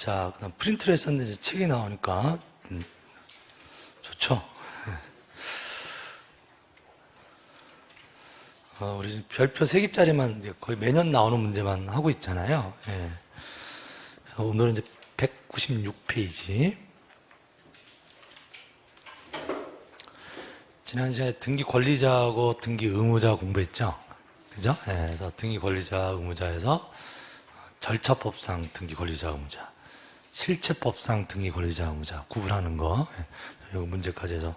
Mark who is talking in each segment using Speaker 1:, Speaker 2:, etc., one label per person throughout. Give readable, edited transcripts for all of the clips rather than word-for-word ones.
Speaker 1: 자, 그다음 프린트를 했었는데 책이 나오니까 좋죠. 우리 별표 3개짜리만 이제 거의 매년 나오는 문제만 하고 있잖아요. 예. 오늘은 이제 196페이지. 지난 시간에 등기 권리자하고 등기 의무자 공부했죠. 그죠? 예. 그래서 등기 권리자, 의무자에서 절차법상 등기 권리자, 의무자, 실체법상 등기 권리자, 의무자 구분하는 거. 예. 이 문제까지 해서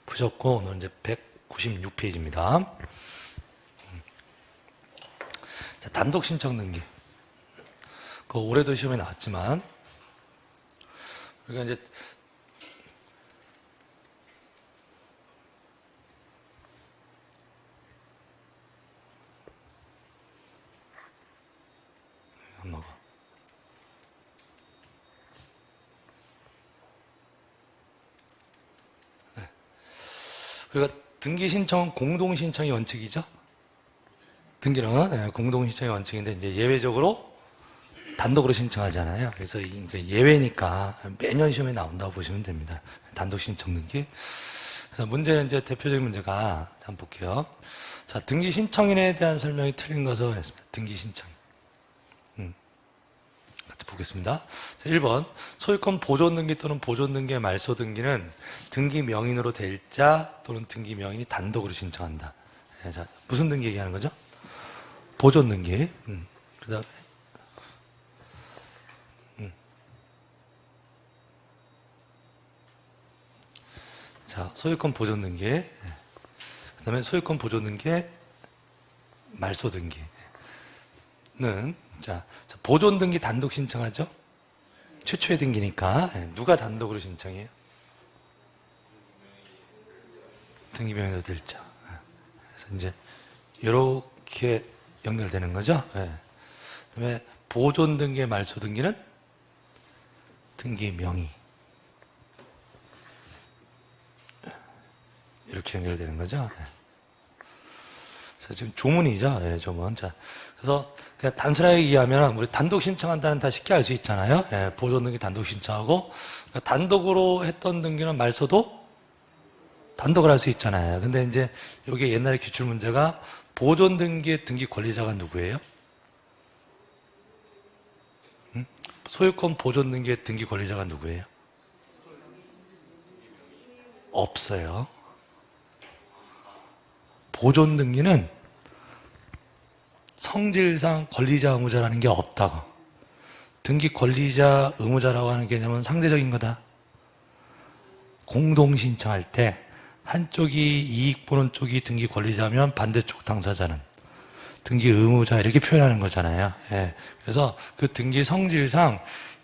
Speaker 1: 푸셨고, 오늘 이제 196페이지입니다. 자, 단독 신청 등기. 그 올해도 시험에 나왔지만, 우리가 이제 안 먹어. 네. 우리가 등기 신청은 공동 신청이 원칙이죠. 등기는 네, 공동 신청이 원칙인데 이제 예외적으로 단독으로 신청하잖아요. 그래서 예외니까 매년 시험에 나온다고 보시면 됩니다. 단독 신청 등기. 그래서 문제는 이제 대표적인 문제가 한번 볼게요. 자, 등기 신청인에 대한 설명이 틀린 것을 그랬습니다. 등기 신청. 같이 보겠습니다. 자, 1번 소유권 보존 등기 또는 보존 등기의 말소 등기는 등기 명인으로 될 자 또는 등기 명인이 단독으로 신청한다. 네, 자, 무슨 등기 얘기하는 거죠? 보존 등기. 그다음에 자, 소유권 보존 등기. 그 다음에 소유권 보존 등기, 말소 등기는, 자, 보존 등기 단독 신청하죠? 최초의 등기니까. 누가 단독으로 신청해요? 등기 명의로 될 자. 그래서 이제, 이렇게 연결되는 거죠? 그 다음에 보존 등기, 말소 등기는 등기 명의. 이렇게 연결되는 거죠. 그래서 지금 조문이죠. 조문. 자, 그래서 그냥 단순하게 얘기하면 우리 단독 신청한다는 다 쉽게 알 수 있잖아요. 보존 등기 단독 신청하고 단독으로 했던 등기는 말소도 단독을 할 수 있잖아요. 근데 이제 여기 옛날에 기출 문제가 보존 등기의 등기 권리자가 누구예요? 소유권 보존 등기의 등기 권리자가 누구예요? 없어요. 보존 등기는 성질상 권리자, 의무자라는 게 없다고. 등기 권리자, 의무자라고 하는 개념은 상대적인 거다. 공동 신청할 때 한쪽이 이익 보는 쪽이 등기 권리자면 반대쪽 당사자는 등기 의무자 이렇게 표현하는 거잖아요. 그래서 그 등기 성질상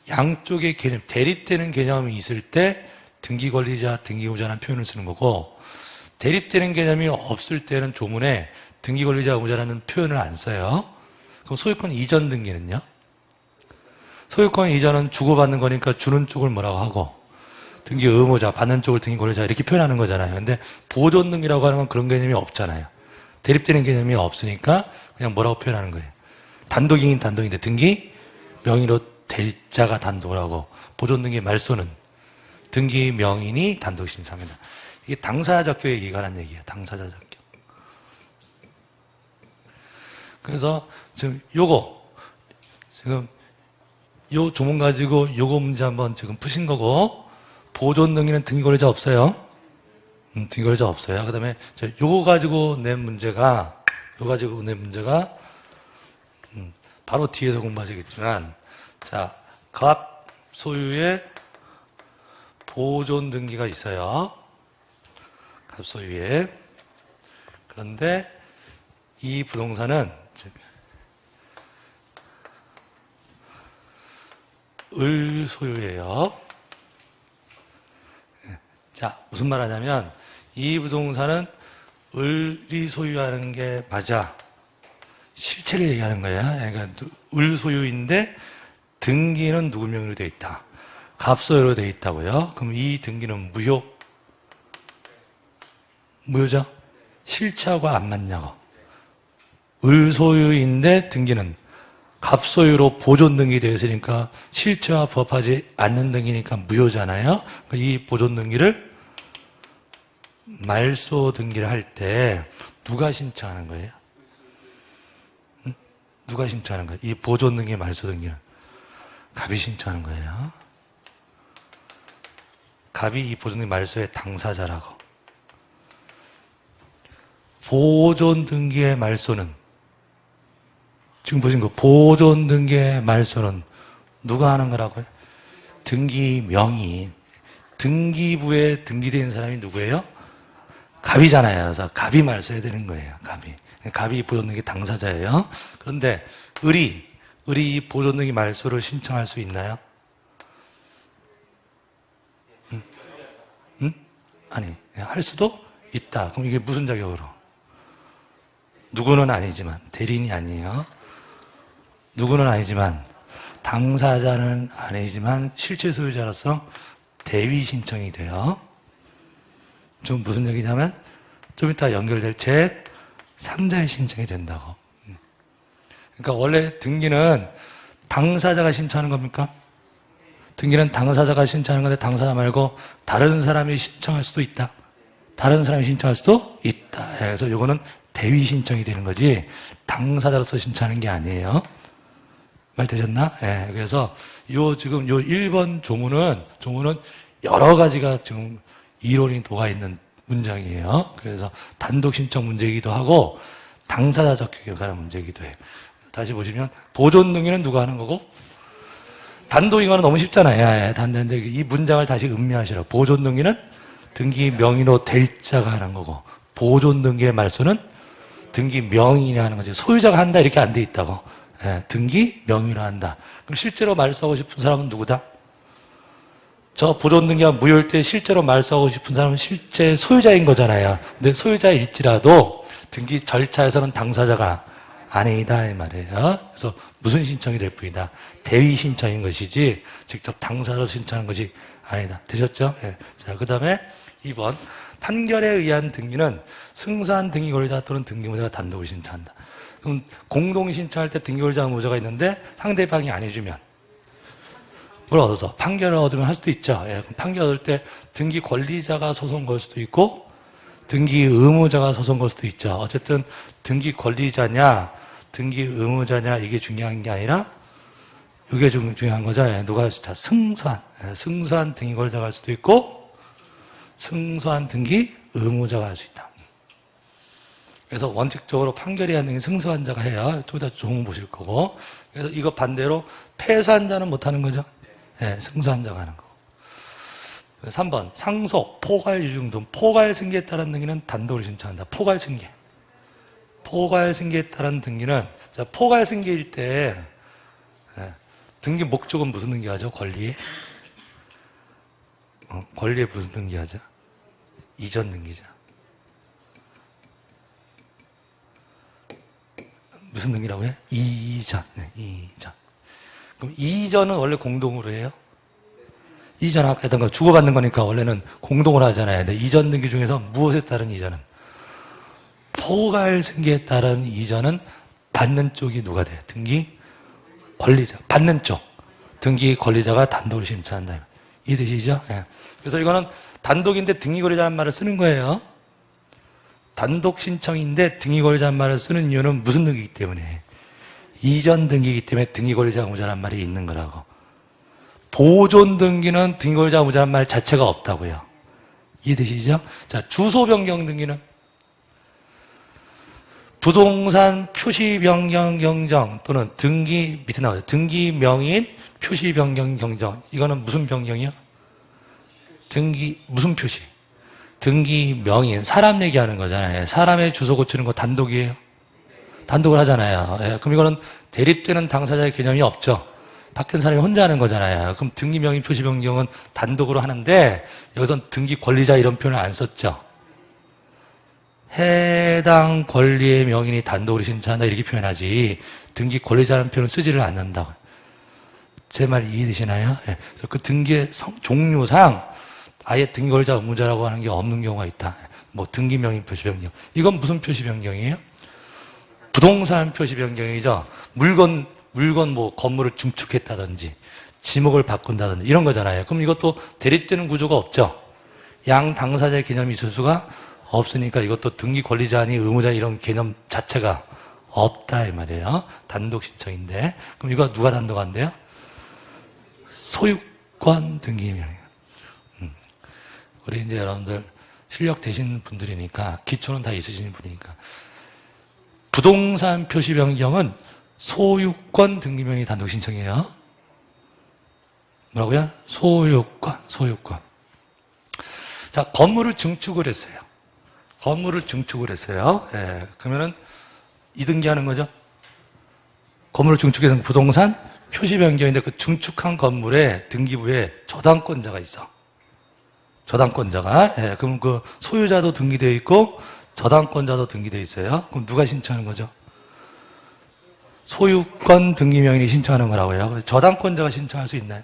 Speaker 1: 양쪽의 개념, 대립되는 개념이 있을 때 등기 권리자, 등기 의무자라는 표현을 쓰는 거고 대립되는 개념이 없을 때는 조문에 등기 권리자 의무자라는 표현을 안 써요. 그럼 소유권 이전 등기는요? 소유권 이전은 주고받는 거니까 주는 쪽을 뭐라고 하고 등기 의무자, 받는 쪽을 등기 권리자 이렇게 표현하는 거잖아요. 근데 보존 등기라고 하는 건 그런 개념이 없잖아요. 대립되는 개념이 없으니까 그냥 뭐라고 표현하는 거예요. 단독이긴 단독인데 등기 명의로 될 자가 단독을 하고 보존 등기 말소는 등기 명인이 단독 신청합니다. 이게 당사자격에 관한 얘기예요. 당사자격격. 그래서 지금 지금 요 조문 가지고 요거 문제 한번 지금 푸신 거고 보존 등기는 등기 권리자 없어요. 등기 권리자 없어요. 그 다음에 요거 가지고 낸 문제가 바로 뒤에서 공부하시겠지만 자, 갑 소유의 보존 등기가 있어요. 소유에. 그런데 이 부동산은 을 소유예요. 자, 무슨 말 하냐면 이 부동산은 을이 소유하는 게 맞아. 실체를 얘기하는 거야. 그러니까 을 소유인데 등기는 누구 명의로 되어 있다. 갑 소유로 되어 있다고요. 그럼 이 등기는 무효죠? 실체하고 안 맞냐고. 을 소유인데 등기는 갑소유로 보존 등기 되어 있으니까 실체와 부합하지 않는 등기니까 무효잖아요. 그러니까 이 보존 등기를 말소 등기를 할 때 누가 신청하는 거예요? 응? 누가 신청하는 거예요? 이 보존 등기 말소 등기는 갑이 신청하는 거예요. 갑이 이 보존 등기 말소의 당사자라고. 보존 등기의 말소는 지금 보신 거 보존 등기의 말소는 누가 하는 거라고요? 등기 명의. 등기부에 등기된 사람이 누구예요? 갑이잖아요. 그래서 갑이 말소해야 되는 거예요. 갑이. 갑이 보존 등기 당사자예요. 그런데 을이 이 보존 등기 말소를 신청할 수 있나요? 응? 아니, 할 수도 있다. 그럼 이게 무슨 자격으로? 누구는 아니지만, 대리인이 아니에요. 누구는 아니지만, 당사자는 아니지만 실제 소유자로서 대위 신청이 돼요. 좀 무슨 얘기냐면 좀 이따 연결될 제 3자의 신청이 된다고. 그러니까 원래 등기는 당사자가 신청하는 겁니까? 등기는 당사자가 신청하는 건데 당사자 말고 다른 사람이 신청할 수도 있다. 다른 사람이 신청할 수도 있다. 그래서 이거는 대위 신청이 되는 거지 당사자로서 신청하는 게 아니에요. 말 되셨나? 예. 그래서 지금 1번 조문은 여러 가지가 지금 이론이 녹아있는 문장이에요. 그래서 단독 신청 문제이기도 하고 당사자 적격에 관한 문제이기도 해요. 다시 보시면 보존 등기는 누가 하는 거고 단독인 거는 너무 쉽잖아요. 단독인데 이 문장을 다시 음미하시라. 보존 등기는 등기 명의로 될 자가 하는 거고 보존 등기의 말소는 등기 명의인이 하는 거지. 소유자가 한다 이렇게 안 돼 있다고. 등기 명의로 한다. 그럼 실제로 말소하고 싶은 사람은 누구다? 저 보존 등기가 무효일 때 실제로 말소하고 싶은 사람은 실제 소유자인 거잖아요. 근데 소유자일지라도 등기 절차에서는 당사자가 아니다 이 말이에요. 그래서 무슨 신청이 될 뿐이다. 대위 신청인 것이지 직접 당사자로 신청하는 것이 아니다. 되셨죠? 예. 자, 그 다음에 2번 판결에 의한 등기는 승소한 등기 권리자 또는 등기무자가 단독으로 신청한다. 그럼 공동 신청할 때 등기 권리자 의무자가 있는데 상대방이 안 해주면 뭘 얻어서 판결을 얻으면 할 수도 있죠. 예, 그럼 판결 얻을 때 등기 권리자가 소송 걸 수도 있고 등기 의무자가 소송 걸 수도 있죠. 어쨌든 등기 권리자냐 등기 의무자냐 이게 중요한 게 아니라 이게 좀 중요한 거죠. 예, 누가 할 수 있다. 승소한 등기 권리자가 할 수도 있고 승소한 등기 의무자가 할 수 있다. 그래서 원칙적으로 판결이 한 등기 승소한 자가 해야 좀 이따 조문 보실 거고 그래서 이거 반대로 패소한 자는 못하는 거죠. 네, 승소한 자가 하는 거고. 3번 상속, 포괄, 유증, 포괄 승계에 따른 등기는 단독으로 신청한다. 포괄 승계. 포괄 승계에 따른 등기는 포괄 승계일 때 등기 목적은 무슨 등기하죠? 권리에? 권리에 무슨 등기하죠? 이전 등기죠. 무슨 등기라고 해요? 이전. 네, 이전. 그럼 이전은 원래 공동으로 해요? 이전 아까 했던 거 주고받는 거니까 원래는 공동으로 하잖아요. 근데 이전 등기 중에서 무엇에 따른 이전은? 포괄 승계에 따른 이전은 받는 쪽이 누가 돼? 등기 권리자. 받는 쪽. 등기 권리자가 단독으로 신청한다. 이해되시죠? 네. 그래서 이거는 단독인데 등기 권리자라는 말을 쓰는 거예요. 단독 신청인데 등기 권리자라는 말을 쓰는 이유는 무슨 등기이기 때문에? 이전 등기이기 때문에 등기 권리자 의무자라는 말이 있는 거라고. 보존 등기는 등기 권리자 의무자라는 말 자체가 없다고요. 이해되시죠? 자, 주소 변경 등기는 부동산 표시 변경 경정 또는 등기 밑에 나와요. 등기 명의인 표시 변경 경정. 이거는 무슨 변경이요? 등기 무슨 표시? 등기 명의인 사람 얘기하는 거잖아요. 사람의 주소 고치는 거 단독이에요. 단독을 하잖아요. 예, 그럼 이거는 대립되는 당사자의 개념이 없죠. 바뀐 사람이 혼자 하는 거잖아요. 그럼 등기 명의 표시 변경은 단독으로 하는데 여기선 등기 권리자 이런 표현을 안 썼죠. 해당 권리의 명인이 단독으로 신청한다 이렇게 표현하지 등기 권리자라는 표현을 쓰지를 않는다고. 제 말 이해되시나요? 예, 그래서 그 등기의 종류상 아예 등기 권리자 의무자라고 하는 게 없는 경우가 있다. 뭐 등기 명의 표시 변경. 이건 무슨 표시 변경이에요? 부동산 표시 변경이죠. 물건 물건 뭐 건물을 증축했다든지 지목을 바꾼다든지 이런 거잖아요. 그럼 이것도 대립되는 구조가 없죠. 양 당사자의 개념이 있을 수가 없으니까 이것도 등기 권리자 아니 의무자 이런 개념 자체가 없다 이 말이에요. 단독 신청인데 그럼 이거 누가 단독한대요? 소유권 등기명이에요. 우리 이제 여러분들 실력 되신 분들이니까 기초는 다 있으신 분이니까 부동산 표시 변경은 소유권 등기명의 단독 신청이에요. 뭐라고요? 소유권. 자, 건물을 증축을 했어요. 예, 그러면은 이등기하는 거죠. 건물을 증축해서 부동산 표시 변경인데 그 증축한 건물에 등기부에 저당권자가 있어. 저당권자가. 예, 그럼 그 소유자도 등기되어 있고 저당권자도 등기되어 있어요. 그럼 누가 신청하는 거죠? 소유권 등기명인이 신청하는 거라고요. 저당권자가 신청할 수 있나요?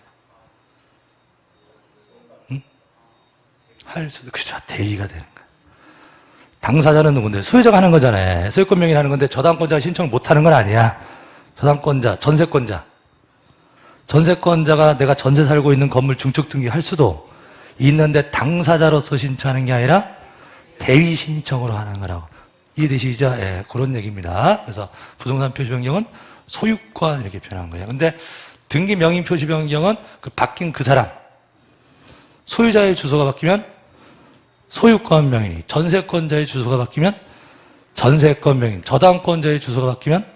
Speaker 1: 응? 할 수도, 그죠. 대의가 되는 거야. 당사자는 누군데? 소유자가 하는 거잖아요. 소유권 명인이 하는 건데 저당권자가 신청 못 하는 건 아니야. 저당권자, 전세권자가 내가 전세 살고 있는 건물 증축 등기 할 수도 있는데 당사자로서 신청하는 게 아니라 대위 신청으로 하는 거라고. 이해되시죠? 예, 그런 얘기입니다. 그래서 부동산 표시 변경은 소유권 이렇게 표현한 거예요. 근데 등기 명의 표시 변경은 그 바뀐 그 사람, 소유자의 주소가 바뀌면 소유권 명인이, 전세권자의 주소가 바뀌면 전세권 명인, 저당권자의 주소가 바뀌면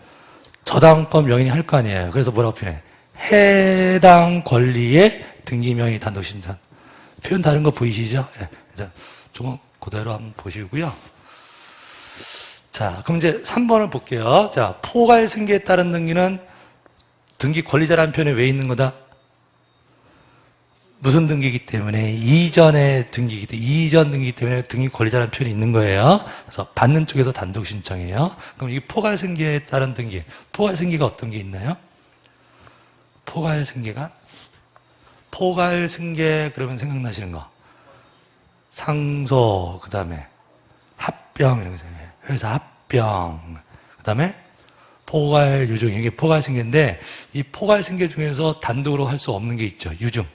Speaker 1: 저당권 명인이 할 거 아니에요. 그래서 뭐라고 표현해? 해당 권리의 등기 명의 단독 신청. 표현 다른 거 보이시죠? 예, 그래서 좀 그대로 한번 보시고요. 자, 그럼 이제 3번을 볼게요. 자, 포괄 승계에 따른 등기는 등기 권리자라는 표현이 왜 있는 거다? 무슨 등기이기 때문에? 이전의 등기이기 때문에, 이전 등기 때문에 등기 권리자라는 표현이 있는 거예요. 그래서 받는 쪽에서 단독 신청이에요. 그럼 이 포괄 승계에 따른 등기, 포괄 승계가 어떤 게 있나요? 포괄 승계가? 포괄 승계 그러면 생각나시는 거. 상소, 그 다음에 합병 이런 거 생각해요. 회사 합병, 그 다음에 포괄 유증, 이게 포괄 승계인데 이 포괄 승계 중에서 단독으로 할 수 없는 게 있죠. 유증.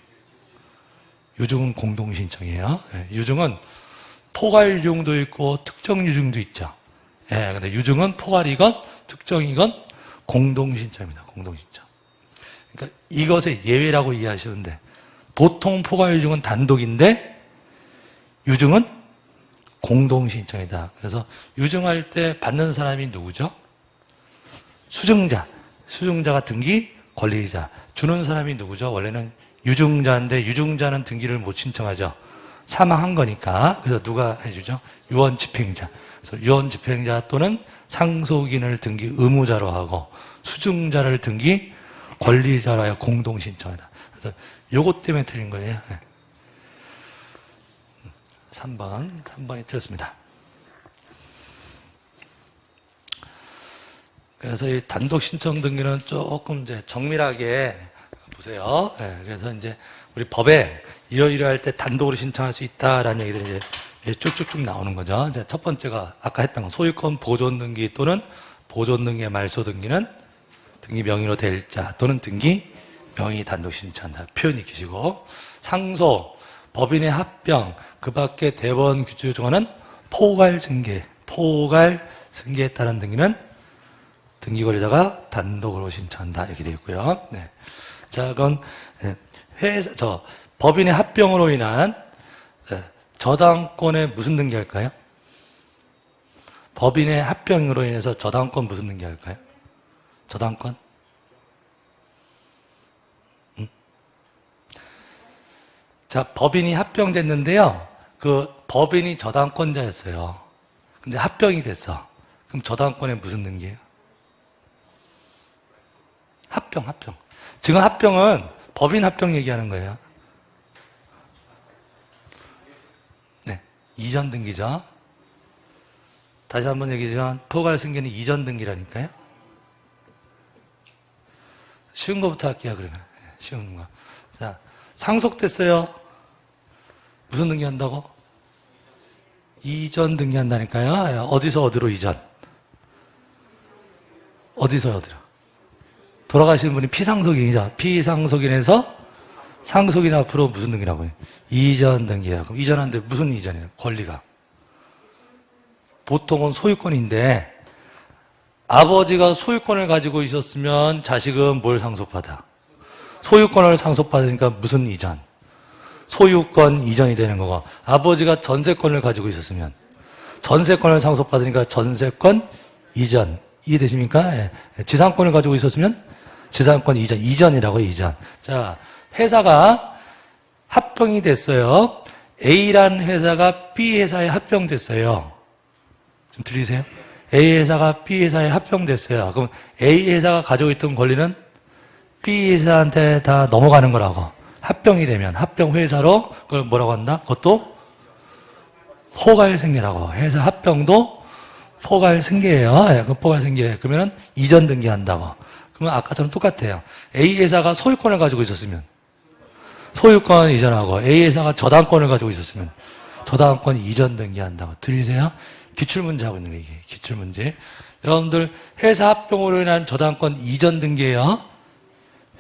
Speaker 1: 유증은 공동 신청이에요. 예, 유증은 포괄 유증도 있고 특정 유증도 있죠. 예, 근데 유증은 포괄이건 특정이건 공동 신청입니다. 공동 신청. 그러니까 이것의 예외라고 이해하시는데 보통 포괄 유증은 단독인데 유증은 공동 신청이다. 그래서 유증할 때 받는 사람이 누구죠? 수증자. 수증자가 등기 권리자. 주는 사람이 누구죠? 원래는 유증자인데 유증자는 등기를 못 신청하죠. 사망한 거니까. 그래서 누가 해주죠? 유언집행자. 그래서 유언집행자 또는 상속인을 등기 의무자로 하고 수증자를 등기 권리자로 하여 공동 신청하다. 그래서 요것 때문에 틀린 거예요. 3번이 틀렸습니다. 그래서 이 단독 신청 등기는 조금 이제 정밀하게 보세요. 네, 그래서 이제 우리 법에 이러이러할 때 단독으로 신청할 수 있다라는 얘기들이 이제 쭉쭉쭉 나오는 거죠. 이제 첫 번째가 아까 했던 거 소유권 보존 등기 또는 보존 등기의 말소 등기는 등기 명의로 될 자 또는 등기 명의 단독 신청한다. 표현 익히시고 상소, 법인의 합병, 그 밖에 대법원 규칙 정하는 포괄 승계, 포괄 승계에 따른 등기는 등기 권리자가 단독으로 신청한다. 이렇게 되어 있고요. 네. 자, 그럼 법인의 합병으로 인한 저당권에 무슨 등기할까요? 법인의 합병으로 인해서 저당권 무슨 등기할까요? 저당권? 자, 법인이 합병됐는데요. 그 법인이 저당권자였어요. 근데 합병이 됐어. 그럼 저당권에 무슨 등기예요? 합병. 지금 합병은 법인 합병 얘기하는 거예요. 네, 이전 등기죠. 다시 한번 얘기하면 포괄 승계는 이전 등기라니까요. 쉬운 거부터 할게요. 그러면 쉬운 거. 자, 상속됐어요. 무슨 등기 한다고? 이전 등기 한다니까요. 어디서 어디로 이전? 어디서 어디로? 돌아가시는 분이 피상속인이죠. 피상속인에서 상속인 앞으로 무슨 등기라고 해요? 이전 등기야. 그럼 이전하는데 무슨 이전이에요? 권리가. 보통은 소유권인데 아버지가 소유권을 가지고 있었으면 자식은 뭘 상속받아? 소유권을 상속받으니까 무슨 이전? 소유권 이전이 되는 거고, 아버지가 전세권을 가지고 있었으면 전세권을 상속받으니까 전세권 이전. 이해되십니까? 예. 지상권을 가지고 있었으면 지상권 이전. 이전이라고 이전. 자, 회사가 합병이 됐어요. A라는 회사가 B 회사에 합병됐어요. 좀 들리세요? A 회사가 B 회사에 합병됐어요. 그럼 A 회사가 가지고 있던 권리는 B 회사한테 다 넘어가는 거라고. 합병이 되면 합병 회사로 그걸 뭐라고 한다? 그것도 포괄생계라고. 회사 합병도 포괄생계예요. 예, 그 포괄생계. 그러면 이전 등기한다고. 그러면 아까처럼 똑같아요. A 회사가 소유권을 가지고 있었으면 소유권 이전하고, A 회사가 저당권을 가지고 있었으면 저당권 이전 등기한다고. 들리세요? 기출문제 하고 있는 거예요, 이게. 기출문제. 여러분들, 회사 합병으로 인한 저당권 이전 등기예요.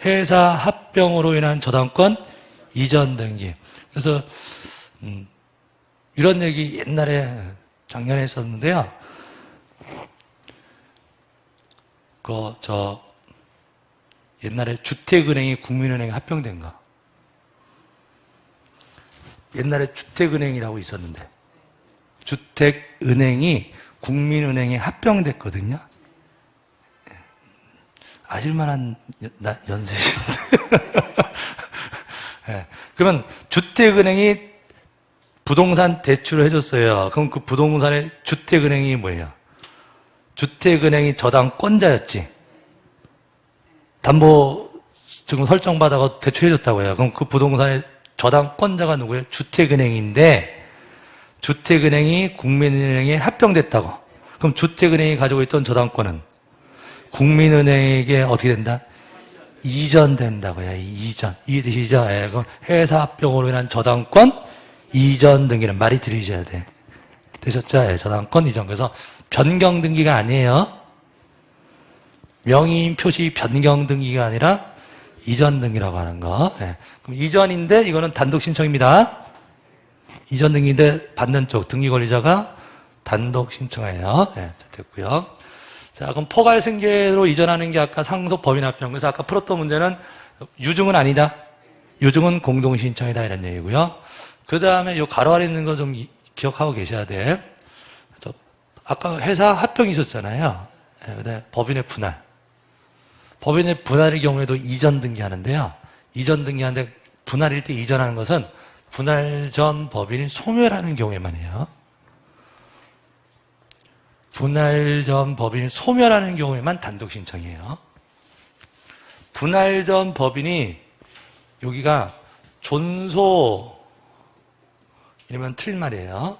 Speaker 1: 회사 합병으로 인한 저당권 이전 등기. 그래서, 이런 얘기 옛날에 작년에 했었는데요. 옛날에 주택은행이 국민은행에 합병된 거. 옛날에 주택은행이라고 있었는데, 주택은행이 국민은행에 합병됐거든요. 아실만한 연세신데. 네. 그러면 주택은행이 부동산 대출을 해줬어요. 그럼 그 부동산의 주택은행이 뭐예요? 주택은행이 저당권자였지. 담보증 설정받아서 대출해줬다고요. 그럼 그 부동산의 저당권자가 누구예요? 주택은행인데, 주택은행이 국민은행에 합병됐다고. 그럼 주택은행이 가지고 있던 저당권은 국민은행에게 어떻게 된다? 이전된다고요. 이전. 이해되시죠? 예, 그럼 회사 합병으로 인한 저당권 이전 등기는 말이 들리셔야 돼. 되셨죠? 예, 저당권 이전. 그래서 변경 등기가 아니에요. 명의인 표시 변경 등기가 아니라 이전 등기라고 하는 거. 예. 그럼 이전인데 이거는 단독 신청입니다. 이전 등기인데 받는 쪽 등기 권리자가 단독 신청해요. 예, 자, 됐고요. 자, 그럼 포괄생계로 이전하는 게 아까 상속 법인 합병. 그래서 아까 풀었던 문제는 유증은 아니다. 유증은 공동 신청이다 이런 얘기고요. 그 다음에 요 가로 아래 있는 거 좀 기억하고 계셔야 돼. 아까 회사 합병이 있었잖아요. 예, 그다음에 법인의 분할. 법인의 분할의 경우에도 이전 등기하는데요. 이전 등기하는데 분할일 때 이전하는 것은 분할 전 법인이 소멸하는 경우에만 해요. 분할 전 법인이 소멸하는 경우에만 단독 신청이에요. 분할 전 법인이 여기가 존소 이러면 틀린 말이에요.